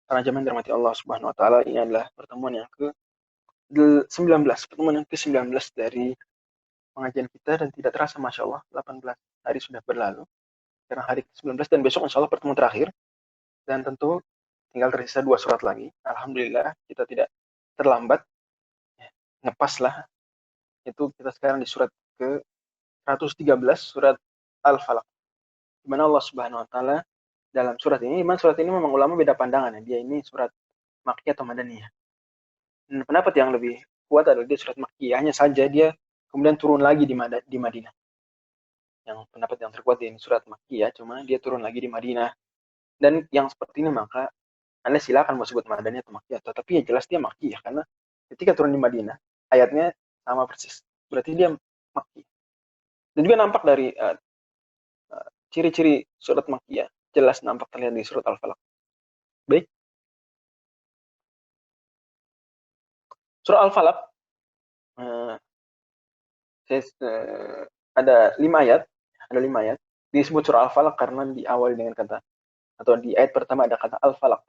Para jemaah yang dirahmati Allah Subhanahu wa taala, ini adalah pertemuan yang ke-19, pertemuan yang ke-19 dari pengajian kita, dan tidak terasa Masya Allah 18 hari sudah berlalu. Sekarang hari ke-19 dan besok Insya Allah pertemuan terakhir, dan tentu tinggal tersisa 2 surat lagi. Alhamdulillah kita tidak terlambat, ngepas lah. Itu kita sekarang di surat ke-113, surat Al-Falaq, di mana Allah Subhanahu wa taala dalam surat ini, memang ulama beda pandangan ya, dia ini surat Makkiyah atau Madaniyah. Dan pendapat yang lebih kuat adalah dia surat Makkiyah, hanya saja dia kemudian turun lagi di Madinah. Yang pendapat yang terkuat di surat Makkiyah, cuma dia turun lagi di Madinah. Dan yang seperti ini maka Anda silakan mau sebut Madaniyah atau Makkiyah, tapi ya jelas dia Makkiyah karena ketika turun di Madinah ayatnya sama persis. Berarti dia Makkiyah. Dan juga nampak dari ciri-ciri surat Makkiyah, jelas nampak terlihat di surat Al-Falaq. Baik. Surah Al-Falaq ada 5 ayat. Ada 5 ayat. Disebut surah Al-Falaq karena diawali dengan kata, atau di ayat pertama ada kata Al-Falaq.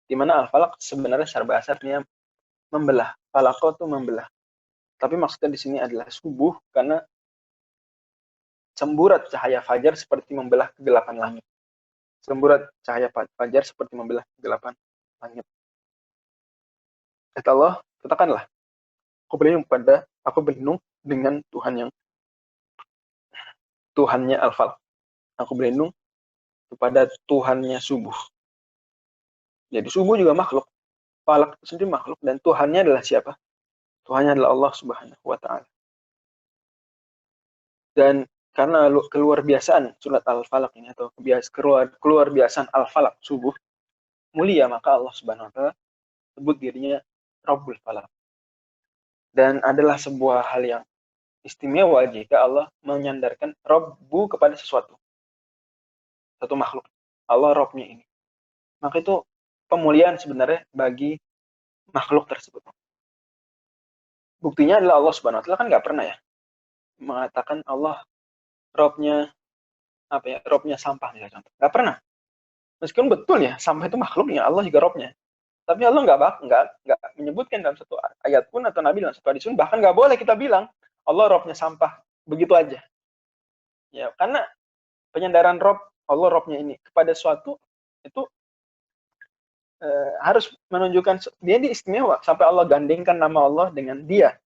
Di mana Al-Falaq sebenarnya secara bahasa artinya membelah. Falaqo itu membelah. Tapi maksudnya di sini adalah subuh karena semburat cahaya fajar seperti membelah kegelapan langit. Semburat cahaya fajar seperti membelah kegelapan langit. Kata Allah, katakanlah, aku berlindung dengan Tuhannya Al-Falaq. Aku berlindung kepada Tuhannya subuh. Jadi subuh juga makhluk. Falak itu sendiri makhluk, dan Tuhannya adalah siapa? Tuhannya adalah Allah Subhanahu wa taala. Dan karena keluar biasaan surat Al-Falaq ini, atau keluar biasaan Al-Falaq subuh mulia, maka Allah Subhanahu wa taala sebut dirinya Rabbul Falaq. Dan adalah sebuah hal yang istimewa jika Allah menyandarkan Rabbu kepada sesuatu, satu makhluk. Allah Rabbnya ini. Maka itu pemuliaan sebenarnya bagi makhluk tersebut. Buktinya adalah Allah Subhanahu wa taala kan nggak pernah ya mengatakan Allah Robnya Robnya sampah misalnya contoh. Nggak pernah. Meskipun betul ya sampah itu makhluknya, Allah juga Robnya. Tapi Allah nggak menyebutkan dalam satu ayat pun atau Nabi dalam satu hadis pun, bahkan nggak boleh kita bilang Allah Robnya sampah begitu aja. Ya karena penyandaran Allah Robnya ini kepada suatu itu harus menunjukkan dia istimewa sampai Allah gandengkan nama Allah dengan dia.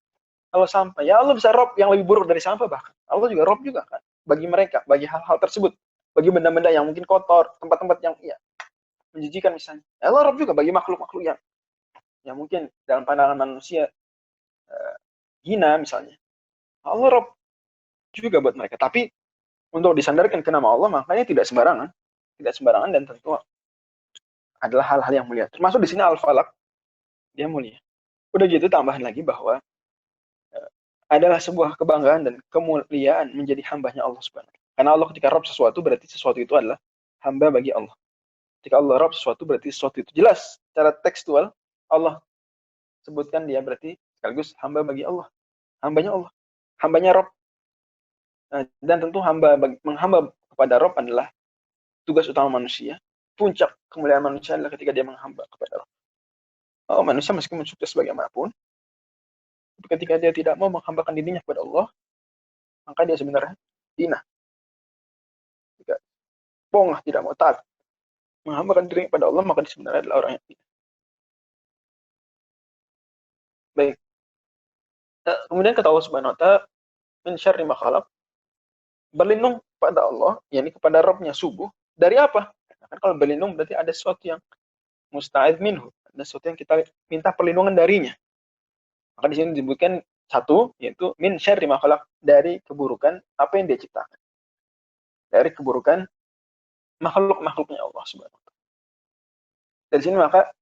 Kalau sampah, ya Allah bisa Rob yang lebih buruk dari sampah bahkan. Allah juga Rob juga kan. Bagi mereka, bagi hal-hal tersebut. Bagi benda-benda yang mungkin kotor, tempat-tempat yang menjijikan misalnya. Ya Allah Rob juga bagi makhluk-makhluk yang mungkin dalam pandangan manusia hina misalnya. Allah Rob juga buat mereka. Tapi untuk disandarkan ke nama Allah, makanya tidak sembarangan. Tidak sembarangan, dan tentu adalah hal-hal yang mulia. Termasuk di sini Al-Falaq, dia mulia. Udah gitu tambahan lagi bahwa adalah sebuah kebanggaan dan kemuliaan menjadi hambanya Allah Subhanahu. Karena Allah ketika Rabb sesuatu berarti sesuatu itu adalah hamba bagi Allah. Ketika Allah Rabb sesuatu berarti sesuatu itu jelas secara tekstual Allah sebutkan dia berarti sekaligus hamba bagi Allah. Hambanya Allah. Hambanya Rabb. Dan tentu menghamba kepada Rabb adalah tugas utama manusia. Puncak kemuliaan manusia adalah ketika dia menghamba kepada Rabb. Manusia meskipun sukses bagaimanapun, ketika dia tidak mau menghambakan dirinya kepada Allah, maka dia sebenarnya hina. Jika pongah tidak mau taat menghambakan diri kepada Allah, maka dia sebenarnya adalah orang yang hina. Baik. Kemudian kata Allah Subhanahu wa taala, min syarri ma khalaq, berlindung pada Allah, yakni kepada Rabbnya subuh, dari apa? Kan kalau berlindung berarti ada sesuatu yang musta'id minhu, ada sesuatu yang kita minta perlindungan darinya. Maka di sini disebutkan satu, yaitu min syarri ma khalaq, dari keburukan apa yang dia ciptakan. Dari keburukan makhluk-makhluknya Allah Subhanahu wa taala. Dari sini maka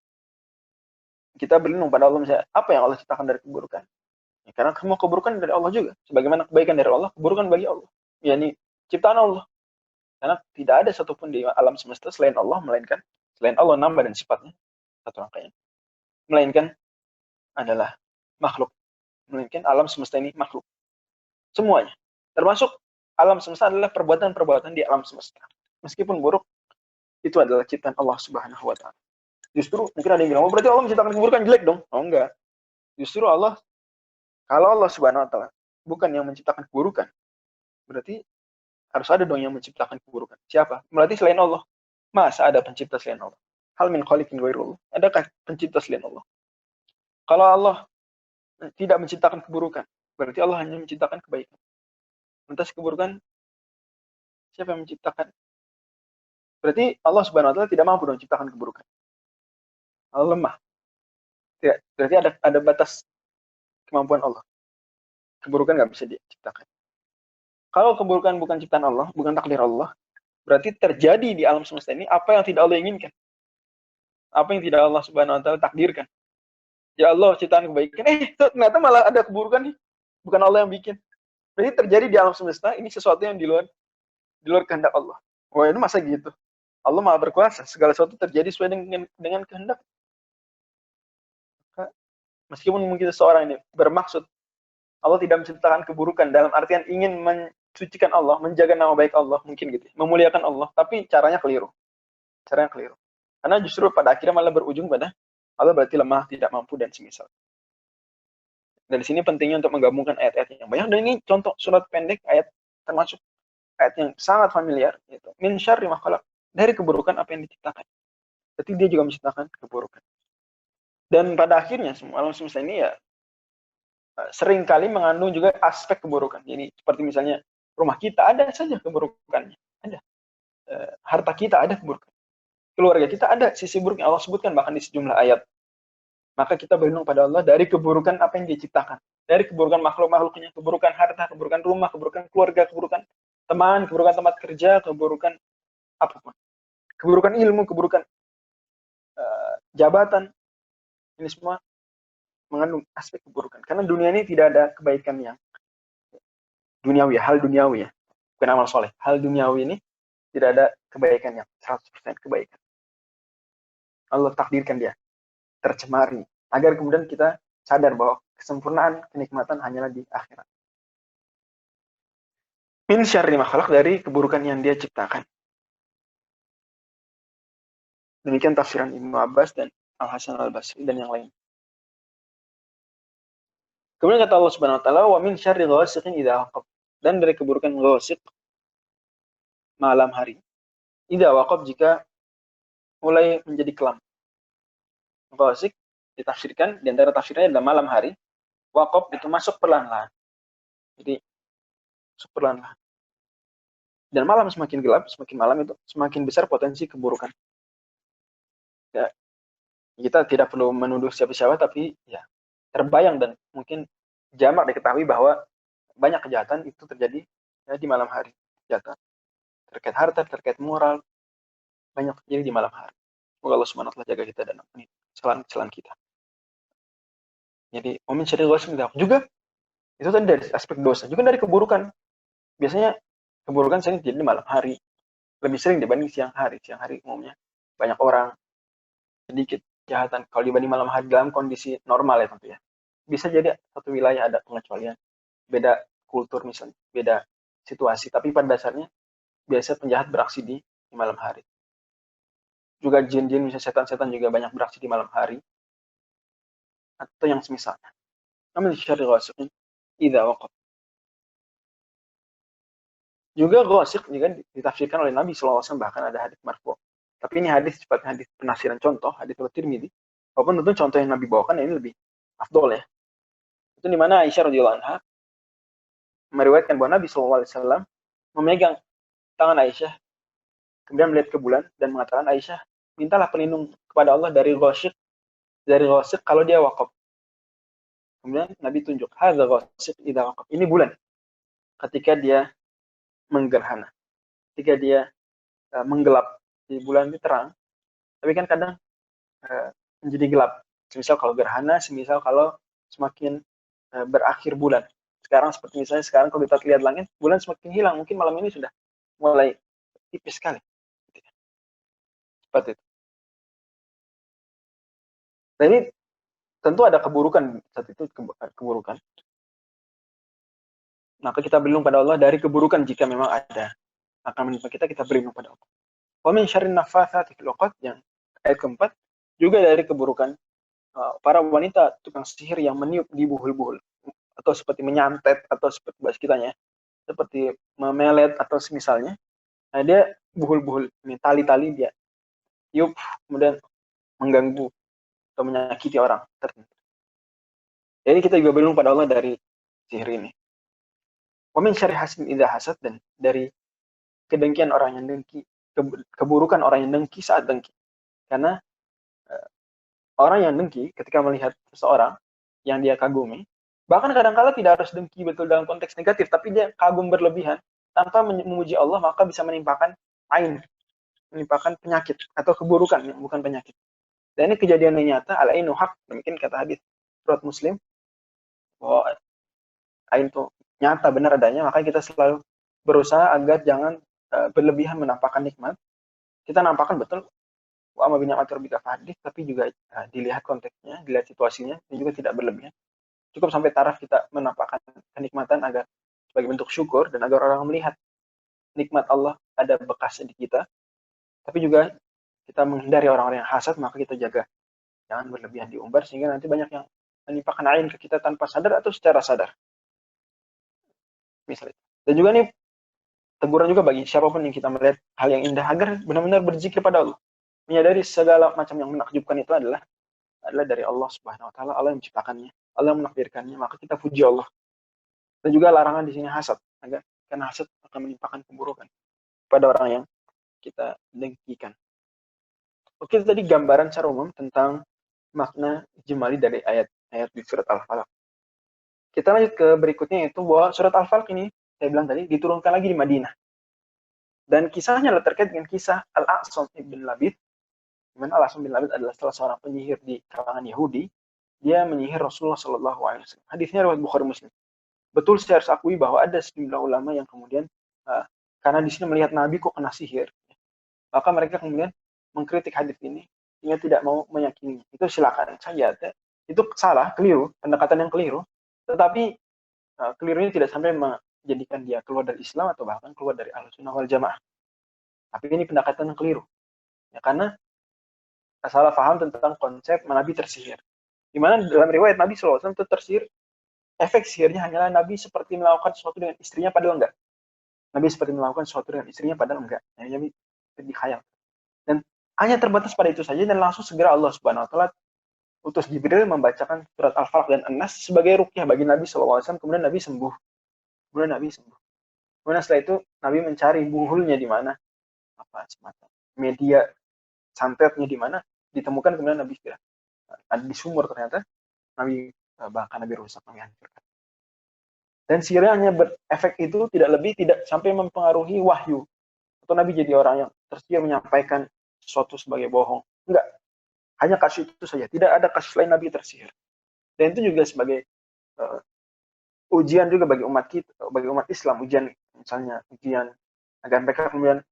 kita berlindung pada Allah, misalnya apa yang Allah ciptakan dari keburukan. Ya, karena semua keburukan dari Allah juga. Sebagaimana kebaikan dari Allah, keburukan bagi Allah. Yani ciptaan Allah. Karena tidak ada satupun di alam semesta selain Allah, melainkan selain Allah nama dan sifatnya, satu rangkaian, melainkan adalah makhluk. Melainkan alam semesta ini makhluk. Semuanya. Termasuk alam semesta adalah perbuatan-perbuatan di alam semesta. Meskipun buruk, itu adalah ciptaan Allah Subhanahu wa taala. Justru mungkin ada yang bilang, oh berarti Allah menciptakan keburukan, jelek dong. Oh enggak. Justru Allah, kalau Allah Subhanahu wa taala bukan yang menciptakan keburukan, berarti harus ada dong yang menciptakan keburukan. Siapa? Berarti selain Allah. Masa ada pencipta selain Allah? Hal min khaliqin ghairullah. Adakah pencipta selain Allah? Kalau Allah tidak menciptakan keburukan, berarti Allah hanya menciptakan kebaikan. Lantas keburukan, siapa yang menciptakan? Berarti Allah Subhanahu wa taala tidak mampu dong menciptakan keburukan. Allah lemah. Tidak. Berarti ada batas kemampuan Allah. Keburukan nggak bisa diciptakan. Kalau keburukan bukan ciptaan Allah, bukan takdir Allah, berarti terjadi di alam semesta ini apa yang tidak Allah inginkan. Apa yang tidak Allah Subhanahu wa taala takdirkan. Ya Allah ciptaan kebaikan, ternyata malah ada keburukan nih. Bukan Allah yang bikin. Berarti terjadi di alam semesta ini sesuatu yang di luar kehendak Allah. Wah, ini masa gitu. Allah Maha berkuasa, segala sesuatu terjadi sesuai dengan kehendak. Meskipun mungkin seseorang ini bermaksud Allah tidak menciptakan keburukan dalam artian ingin mensucikan Allah, menjaga nama baik Allah, mungkin gitu, memuliakan Allah, tapi caranya keliru. Karena justru pada akhirnya malah berujung pada Allah berarti lemah, tidak mampu, dan semisal. Dari sini pentingnya untuk menggabungkan ayat-ayat yang banyak, dan ini contoh surat pendek, ayat termasuk ayat yang sangat familiar, yaitu min syarri ma khalaq, dari keburukan apa yang diciptakan. Berarti dia juga menciptakan keburukan. Dan pada akhirnya semua alam semesta ini ya seringkali mengandung juga aspek keburukan. Jadi seperti misalnya rumah kita ada saja keburukannya, ada. Harta kita ada keburukan. Keluarga kita ada sisi buruk yang Allah sebutkan bahkan di sejumlah ayat. Maka kita berlindung pada Allah dari keburukan apa yang diciptakan. Dari keburukan makhluk-makhluknya, keburukan harta, keburukan rumah, keburukan keluarga, keburukan teman, keburukan tempat kerja, keburukan apapun. Keburukan ilmu, keburukan jabatan. Ini semua mengandung aspek keburukan. Karena dunia ini tidak ada kebaikan yang duniawi, hal duniawi ya. Bukan amal soleh. Hal duniawi ini tidak ada kebaikan yang 100% kebaikan. Allah takdirkan dia tercemari. Agar kemudian kita sadar bahwa kesempurnaan, kenikmatan hanyalah di akhirat. Min syarri ma khalaq, dari keburukan yang dia ciptakan. Demikian tafsiran Ibnu Abbas dan Al-Hasan Al-Basri dan yang lain. Kemudian kata Allah Subhanahu wa taala, wa min syarri ghasiqin idza waqab, dan dari keburukan ghasiq, malam hari. Idza waqab, jika mulai menjadi kelam. Ghasiq ditafsirkan, di antara tafsirnya adalah malam hari. Waqab itu masuk perlahan-lahan. Jadi masuk perlahan-lahan. Dan malam semakin gelap, semakin malam itu semakin besar potensi keburukan. Ya, kita tidak perlu menuduh siapa-siapa, tapi ya terbayang dan mungkin jamak diketahui bahwa banyak kejahatan itu terjadi ya, di malam hari. Kejahatan terkait harta, terkait moral, banyak terjadi di malam hari. Semoga Allah Subhanahu wa taala jaga kita dan ampuni kesalahan kita. Jadi, momen syarri ghasiqin juga itu tadi dari aspek dosa, juga dari keburukan. Biasanya keburukan sering terjadi di malam hari, lebih sering dibanding siang hari. Siang hari umumnya banyak orang, sedikit kejahatan. Kalau dibanding malam hari dalam kondisi normal ya tentu ya. Bisa jadi satu wilayah ada pengecualian, beda kultur misalnya, beda situasi, tapi pada dasarnya biasa penjahat beraksi di malam hari. Juga jin-jin, misalnya setan-setan juga banyak beraksi di malam hari, atau yang semisalnya. Namun syarri ghasiqin idza waqab. Juga ghasiq juga ditafsirkan oleh Nabi SAW, bahkan ada hadis marfu'. Tapi ini hadis sifatnya hadis penafsiran contoh, hadis Tirmidzi. Walaupun tentu contoh yang Nabi bawakan ini lebih afdol ya. Itu di mana Aisyah radhiyallahu anha meriwayatkan bahwa Nabi SAW memegang tangan Aisyah, kemudian melihat ke bulan dan mengatakan, Aisyah, mintalah pelindung kepada Allah dari ghasiq kalau dia waqaf. Kemudian Nabi tunjuk, hadza ghasiq idza waqaf. Ini bulan ketika dia menggerhana, ketika dia menggelap. Di bulan ini terang, tapi kan kadang menjadi gelap. Semisal kalau gerhana, semisal kalau semakin berakhir bulan. Sekarang seperti misalnya sekarang kalau kita lihat langit, bulan semakin hilang. Mungkin malam ini sudah mulai tipis sekali. Seperti itu. Jadi tentu ada keburukan saat itu, keburukan. Maka kita berlindung pada Allah dari keburukan jika memang ada. Maka menimpa kita berlindung pada Allah. Wa min syarrin naffatsati fil 'uqad, yang ayat keempat, Juga dari keburukan para wanita tukang sihir yang meniup di buhul-buhul, atau seperti menyantet, atau seperti bahasa kitanya seperti memelet atau semisalnya. Nah, dia buhul-buhul, ini tali-tali dia tiup, kemudian mengganggu atau menyakiti orang tertentu. Jadi kita juga berlindung pada Allah dari sihir ini. Wa min syarri hasidin idza hasad, dan dari kedengkian orang yang dengki, keburukan orang yang dengki saat dengki. Karena orang yang dengki ketika melihat seseorang yang dia kagumi, bahkan kadang-kala tidak harus dengki betul dalam konteks negatif, tapi dia kagum berlebihan tanpa memuji Allah, maka bisa menimpakan ain, menimpakan penyakit atau keburukan yang bukan penyakit. Dan ini kejadian yang nyata, al-ainu haq, demikian kata hadis surat Muslim, bahwa ain itu nyata benar adanya, maka kita selalu berusaha agar jangan berlebihan menampakkan nikmat. Kita nampakkan betul wa amma bi ni'mati rabbika fahaddits, tapi juga dilihat konteksnya, dilihat situasinya, dan juga tidak berlebihan. Cukup sampai taraf kita menampakkan kenikmatan agar sebagai bentuk syukur dan agar orang melihat nikmat Allah ada bekasnya di kita. Tapi juga kita menghindari orang-orang yang hasad, maka kita jaga jangan berlebihan diumbar sehingga nanti banyak yang menimpakan ain ke kita tanpa sadar atau secara sadar. Misalnya. Dan juga nih teguran juga bagi siapapun yang kita melihat hal yang indah agar benar-benar berzikir pada Allah. Menyadari segala macam yang menakjubkan itu adalah dari Allah Subhanahu wa taala, Allah yang menciptakannya, Allah yang menakdirkannya, maka kita puji Allah. Dan juga larangan di sini hasad, agar karena hasad akan menimpakan keburukan pada orang yang kita dengkikan. Oke, tadi gambaran secara umum tentang makna jemali dari ayat-ayat di surat Al-Falaq. Kita lanjut ke berikutnya, yaitu bahwa surat Al-Falaq ini, saya bilang tadi, diturunkan lagi di Madinah. Dan kisahnya adalah terkait dengan kisah Al-A'sam ibn Labid, di mana Al-A'sam bin Labid adalah salah seorang penyihir di kalangan Yahudi. Dia menyihir Rasulullah SAW. Hadisnya riwayat Bukhari Muslim. Betul, saya harus akui bahwa ada sejumlah ulama yang kemudian, karena di sini melihat Nabi kok kena sihir, maka mereka kemudian mengkritik hadis ini, sehingga tidak mau meyakini. Itu silakan saja. Itu salah, keliru, pendekatan yang keliru. Tetapi kelirunya tidak sampai menjadikan dia keluar dari Islam atau bahkan keluar dari Ahlussunnah wal Jamaah. Tapi ini pendekatan yang keliru. Ya, karena salah paham tentang konsep Nabi tersihir. Di mana dalam riwayat Nabi SAW itu tersihir, efek sihirnya hanyalah Nabi seperti melakukan sesuatu dengan istrinya padahal enggak. Nabi seperti melakukan sesuatu dengan istrinya padahal enggak. Nabi dikhayal. Dan hanya terbatas pada itu saja, dan langsung segera Allah Subhanahu wa taala utus Jibril membacakan surat Al-Falaq dan An-Nas sebagai ruqyah bagi Nabi SAW. Kemudian Nabi sembuh. Kemudian setelah itu Nabi mencari buhulnya di mana, semacam media santetnya di mana, ditemukan, kemudian Nabi ada di sumur, ternyata Nabi bahkan Nabi rusak, Nabi hancurkan. Dan sihirnya hanya berefek itu tidak sampai mempengaruhi wahyu, atau Nabi jadi orang yang tersihir menyampaikan sesuatu sebagai bohong. Enggak. Hanya kasus itu saja. Tidak ada kasus lain Nabi tersihir. Dan itu juga sebagai ujian juga bagi umat kita, bagi umat Islam. Ujian, misalnya ujian agar mereka kemudian,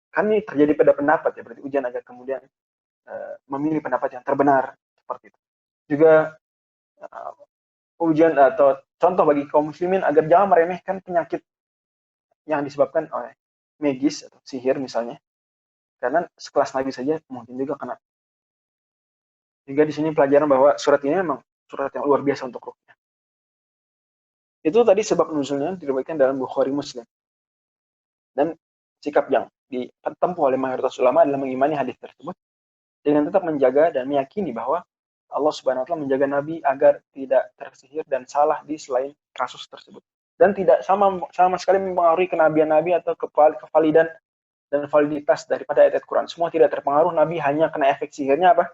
kan ini terjadi pada pendapat ya, berarti ujian agar kemudian memilih pendapat yang terbenar, seperti itu. Juga ujian atau contoh bagi kaum muslimin agar jangan meremehkan penyakit yang disebabkan oleh magis atau sihir misalnya. Karena sekelas Nabi saja mungkin juga kena. Juga di sini pelajaran bahwa surat ini memang surat yang luar biasa untuk ruqyah. Itu tadi sebab nuzulnya diriwayatkan dalam Bukhari Muslim. Dan sikap yang ditempuh oleh mayoritas ulama adalah mengimani hadis tersebut dengan tetap menjaga dan meyakini bahwa Allah Subhanahu wa taala menjaga Nabi agar tidak tersihir dan salah di selain kasus tersebut. Dan tidak sama sekali mempengaruhi kenabian Nabi atau kevalidan dan validitas daripada ayat Quran. Semua tidak terpengaruh. Nabi hanya kena efek sihirnya apa?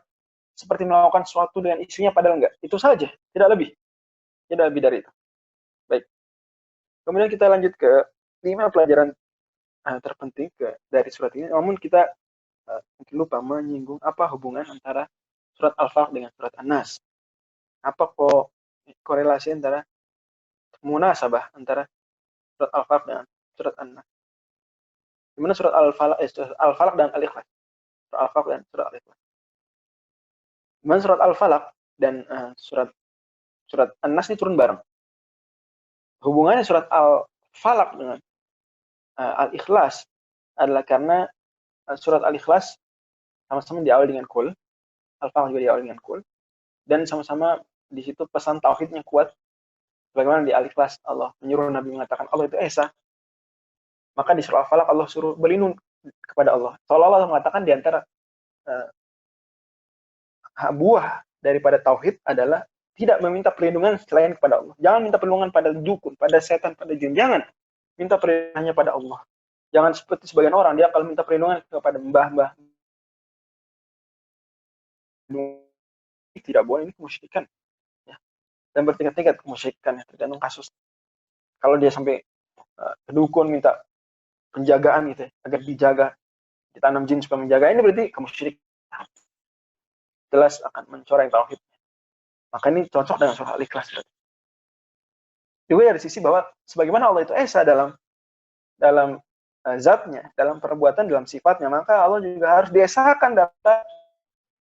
Seperti melakukan sesuatu dengan istrinya padahal enggak. Itu saja, tidak lebih. Tidak lebih dari itu. Baik. Kemudian kita lanjut ke 5 pelajaran terpenting dari surat ini. Namun kita mungkin lupa menyinggung apa hubungan antara surat Al-Falaq dengan surat An-Nas. Apa korelasi antara munasabah antara surat Al-Falaq dengan surat An-Nas. Di mana surat Al-Falaq dan Al-Ikhlas. Surat Al-Falaq dan surat Al-Ikhlas. Di mana surat Al-Falaq dan surat An-Nas ini turun bareng. Hubungannya surat Al-Falaq dengan Al-Ikhlas adalah karena surat Al-Ikhlas sama-sama diawali dengan Qul. Al-Falaq juga diawali dengan kul, dan sama-sama di situ pesan tauhidnya kuat. Bagaimana di Al-Ikhlas Allah menyuruh Nabi mengatakan Allah itu esa, maka di surah Al-Falaq Allah suruh berlindung kepada Allah. Seolah-olah Allah mengatakan di antara buah daripada tauhid adalah tidak meminta perlindungan selain kepada Allah. Jangan minta perlindungan pada dukun, pada setan, pada jin. Jangan minta perlindungannya pada Allah. Jangan seperti sebagian orang, dia kalau minta perlindungan kepada mbah-mbah, tidak boleh, ini kemusyrikan. Ya. Dan bertingkat-tingkat kemusyrikan, ya, tergantung kasus. Kalau dia sampai ke dukun minta penjagaan gitu ya, agar dijaga, ditanam jin supaya menjaga, ini berarti kemusyrikan. Jelas akan mencoreng tauhid. Maka ini cocok dengan surah Al-Ikhlas. Juga dari sisi bahwa sebagaimana Allah itu esa dalam zatnya, dalam perbuatan, dalam sifatnya, maka Allah juga harus diesakan dalam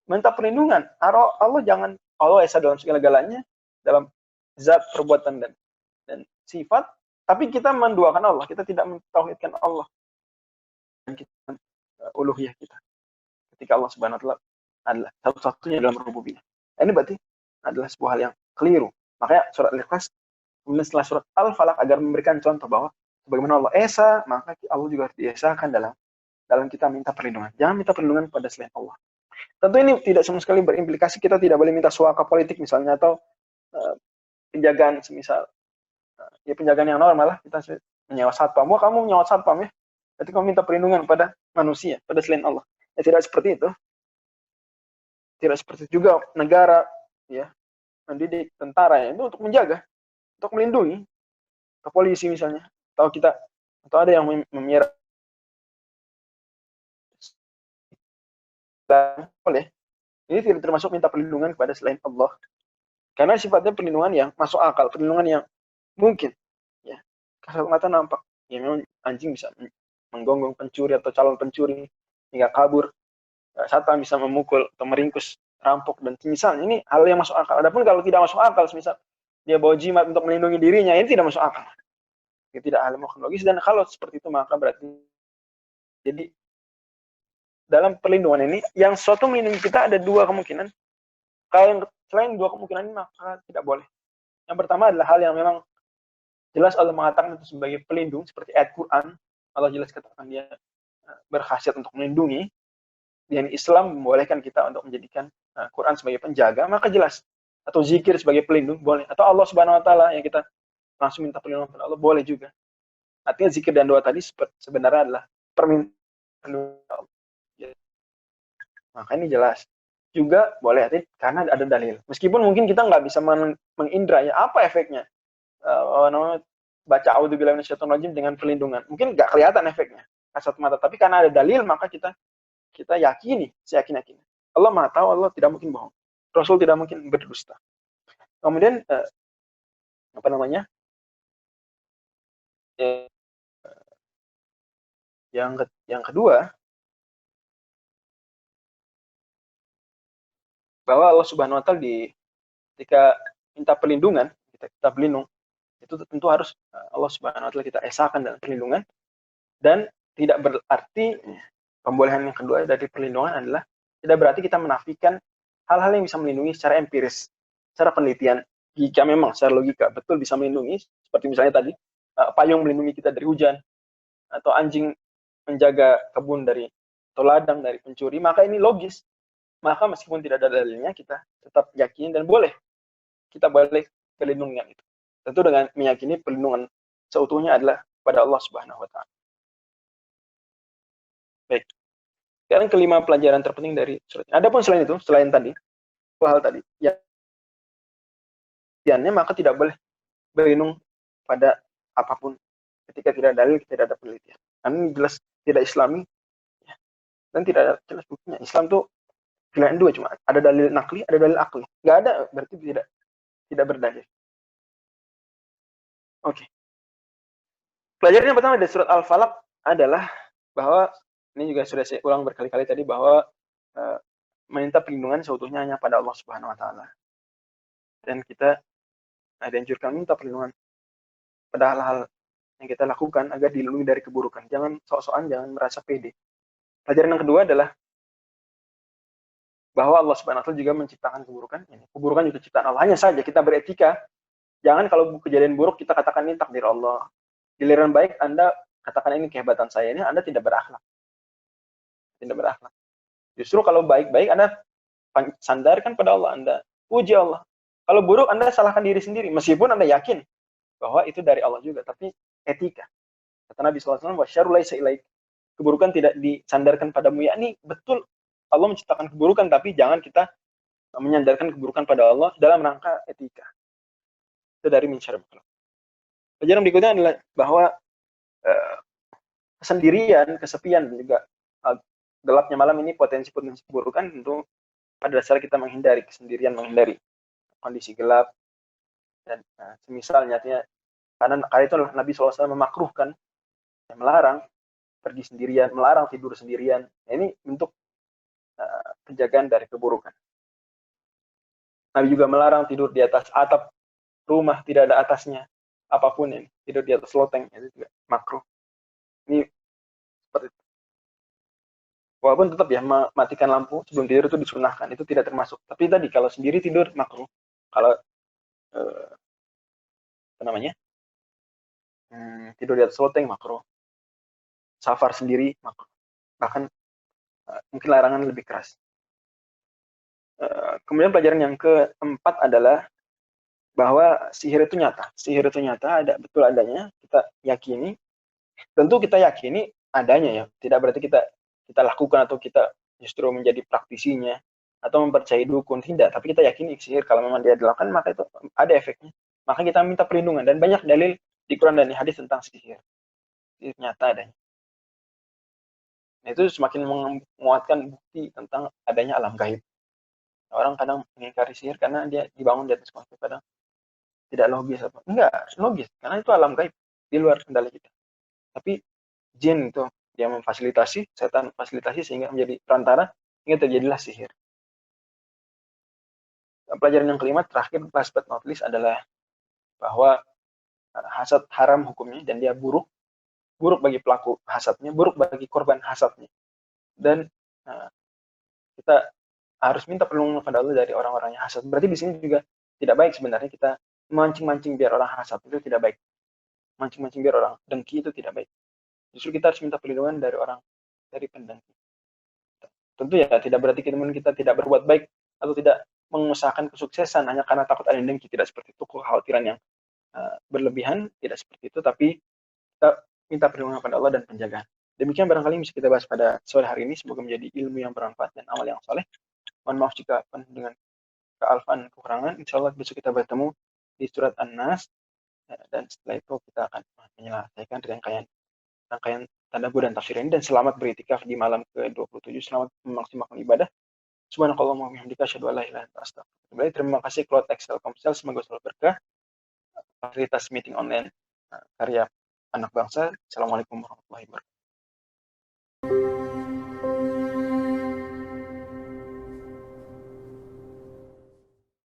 minta perlindungan. Allah jangan, Allah esa dalam segala-galanya, dalam zat, perbuatan, dan sifat, tapi kita menduakan Allah, kita tidak mentauhidkan Allah. Dan kita uluhiyah kita. Ketika Allah Subhanahu wa taala adalah satu-satunya dalam rububiyah. Ini berarti adalah sebuah hal yang keliru. Makanya surat Al-Ikhlas, kemudian setelah surat Al-Falaq agar memberikan contoh bahwa sebagaimana Allah esa, maka Allah juga harus diesakan dalam kita minta perlindungan. Jangan minta perlindungan pada selain Allah. Tentu ini tidak sama sekali berimplikasi kita tidak boleh minta suaka politik misalnya, atau penjagaan semisal ya penjagaan yang normal lah, kita menyewa satpam. Wah, kamu menyewa satpam ya, berarti kamu minta perlindungan pada manusia, pada selain Allah. Ya tidak seperti itu. Tidak seperti juga negara ya mendidik tentara ya, itu untuk menjaga, untuk melindungi, ke polisi misalnya, atau ada yang menyerang boleh. Ini tidak termasuk minta perlindungan kepada selain Allah, karena sifatnya perlindungan yang masuk akal, perlindungan yang mungkin ya, kasat mata nampak ya, memang anjing bisa menggonggong pencuri atau calon pencuri hingga kabur, satpam bisa memukul atau meringkus rampok dan misalnya, ini hal yang masuk akal. Adapun kalau tidak masuk akal, misal dia bawa jimat untuk melindungi dirinya, ini tidak masuk akal, ini tidak hal yang logis. Dan kalau seperti itu maka berarti jadi dalam perlindungan ini yang suatu melindungi kita ada dua kemungkinan. Kalau yang selain dua kemungkinan ini maka tidak boleh. Yang pertama adalah hal yang memang jelas Allah mengatakan itu sebagai pelindung, seperti ayat Quran. Allah jelas katakan dia berkhasiat untuk melindungi. Dan Islam membolehkan kita untuk menjadikan Quran sebagai penjaga, maka jelas. Atau zikir sebagai pelindung, boleh. Atau Allah Subhanahu wa taala yang kita langsung minta perlindungan kepada Allah, boleh juga. Artinya zikir dan doa tadi sebenarnya adalah permintaan Allah. Maka ini jelas. Juga boleh, artinya karena ada dalil. Meskipun mungkin kita nggak bisa mengindra ya, apa efeknya baca a'udzubillahi minasyaitonir rajim dengan perlindungan. Mungkin nggak kelihatan efeknya kasat mata, tapi karena ada dalil maka kita yakini, seyakin-yakin. Allah Maha tahu, Allah tidak mungkin bohong. Rasul tidak mungkin berdusta. Kemudian yang kedua, bahwa Allah Subhanahu wa taala ketika minta perlindungan, kita berlindung, itu tentu harus Allah Subhanahu wa taala kita esakan dalam perlindungan, dan tidak berarti pembolehan yang kedua dari perlindungan adalah tidak berarti kita menafikan hal-hal yang bisa melindungi secara empiris, secara penelitian. Jika memang secara logika betul bisa melindungi, seperti misalnya tadi payung melindungi kita dari hujan, atau anjing menjaga kebun atau ladang dari pencuri, maka ini logis. Maka meskipun tidak ada dalilnya, kita tetap yakin dan kita boleh berlindung dengan itu. Tentu dengan meyakini perlindungan seutuhnya adalah pada Allah Subhanahu wa taala. Baik. Sekarang kelima pelajaran terpenting dari surat. Adapun selain itu, selain tadi, hal tadi, maka tidak boleh berlindung pada apapun ketika tidak ada dalil, tidak ada penelitian. Karena ini jelas tidak Islami, ya. Dan tidak ada jelas buktinya. Islam tuh pilihan dua, cuma ada dalil nakli, ada dalil akli. Nggak ada, berarti tidak berdalil. Oke. Pelajaran yang pertama dari surat Al-Falaq adalah bahwa, ini juga sudah saya ulang berkali-kali tadi, bahwa meminta perlindungan seutuhnya hanya pada Allah Subhanahu wa taala. Dan kita dianjurkan minta perlindungan pada hal-hal yang kita lakukan agar dilindungi dari keburukan. Jangan sok-sokan, jangan merasa pede. Pelajaran yang kedua adalah bahwa Allah Subhanahu wa taala juga menciptakan keburukan. Keburukan juga ciptaan Allah. Hanya saja kita beretika, jangan kalau kejadian buruk kita katakan ini takdir Allah. Giliran baik Anda katakan ini kehebatan saya, ini Anda tidak berakhlak. Tidak berakhlak. Justru kalau baik-baik Anda sandarkan pada Allah, Anda puji Allah. Kalau buruk Anda salahkan diri sendiri, meskipun Anda yakin bahwa itu dari Allah juga, tapi etika. Kata Nabi SAW, wasyarru laisa ilaik. Keburukan tidak disandarkan padamu, yakni betul Allah menciptakan keburukan, tapi jangan kita menyandarkan keburukan pada Allah dalam rangka etika. Itu dari min syarri makhluk. Pelajaran berikutnya adalah bahwa kesendirian, kesepian, dan juga gelapnya malam ini potensi-potensi keburukan. Tentu pada dasar kita menghindari kesendirian, menghindari kondisi gelap, dan semisal nyatanya, karena itu Nabi SAW memakruhkan, melarang pergi sendirian, melarang tidur sendirian. Ini bentuk penjagaan dari keburukan. Nabi juga melarang tidur di atas atap rumah, tidak ada atasnya, apapun ini, tidur di atas loteng, itu juga makruh. Ini seperti itu. Walaupun tetap ya, mematikan lampu sebelum tidur itu disunahkan, itu tidak termasuk. Tapi tadi kalau sendiri tidur makruh. Kalau apa namanya, tidur di atas loteng makruh. Safar sendiri makruh. Bahkan mungkin larangan lebih keras. Kemudian pelajaran yang keempat adalah bahwa sihir itu nyata. Sihir itu nyata, ada betul adanya, kita yakini. Tentu kita yakini adanya ya. Tidak berarti kita lakukan atau kita justru menjadi praktisinya atau mempercayai dukun, tidak. Tapi kita yakini sihir kalau memang dia dilakukan maka itu ada efeknya. Maka kita minta perlindungan, dan banyak dalil di Quran dan di hadis tentang sihir. Sihir nyata adanya. Nah, itu semakin menguatkan bukti tentang adanya alam gaib. Orang kadang mengingkari sihir karena dia dibangun di atas konsep kadang tidak logis apa. Enggak, logis. Karena itu alam gaib, di luar kendali kita. Tapi jin itu, dia memfasilitasi, setan fasilitasi sehingga menjadi perantara, hingga terjadilah sihir. Pelajaran yang kelima, terakhir, last but not least, adalah bahwa hasad haram hukumnya, dan dia buruk bagi pelaku hasadnya, buruk bagi korban hasadnya. Dan kita harus minta perlindungan kepada Allah dari orang-orang yang hasad. Berarti di sini juga tidak baik sebenarnya kita mancing-mancing biar orang hasad, itu tidak baik. Mancing-mancing biar orang dengki itu tidak baik. Justru kita harus minta perlindungan dari pendengki. Tentu ya tidak berarti kita tidak berbuat baik atau tidak mengusahakan kesuksesan hanya karena takut ada yang dengki, tidak seperti itu. Kekhawatiran yang berlebihan, tidak seperti itu, tapi kita minta perlindungan kepada Allah dan penjagaan. Demikian barangkali bisa kita bahas pada sore hari ini. Semoga menjadi ilmu yang bermanfaat dan amal yang soleh. Mohon maaf jika dengan kealfaan kekurangan. Insya Allah besok kita bertemu di surat An-Nas, dan setelah itu kita akan menyelesaikan rangkaian tadabbur dan tafsir ini. Dan selamat beriktikaf di malam ke-27. Selamat memaksimalkan ibadah. Subhanakallahumma wa bihamdika asyhadu an la ilaha illa anta astaghfiruka wa atubu ilaik. Terima kasih Cloud X Telkomsel, semoga selalu berkah. Fasilitas meeting online karya anak bangsa. Assalamualaikum warahmatullahi wabarakatuh.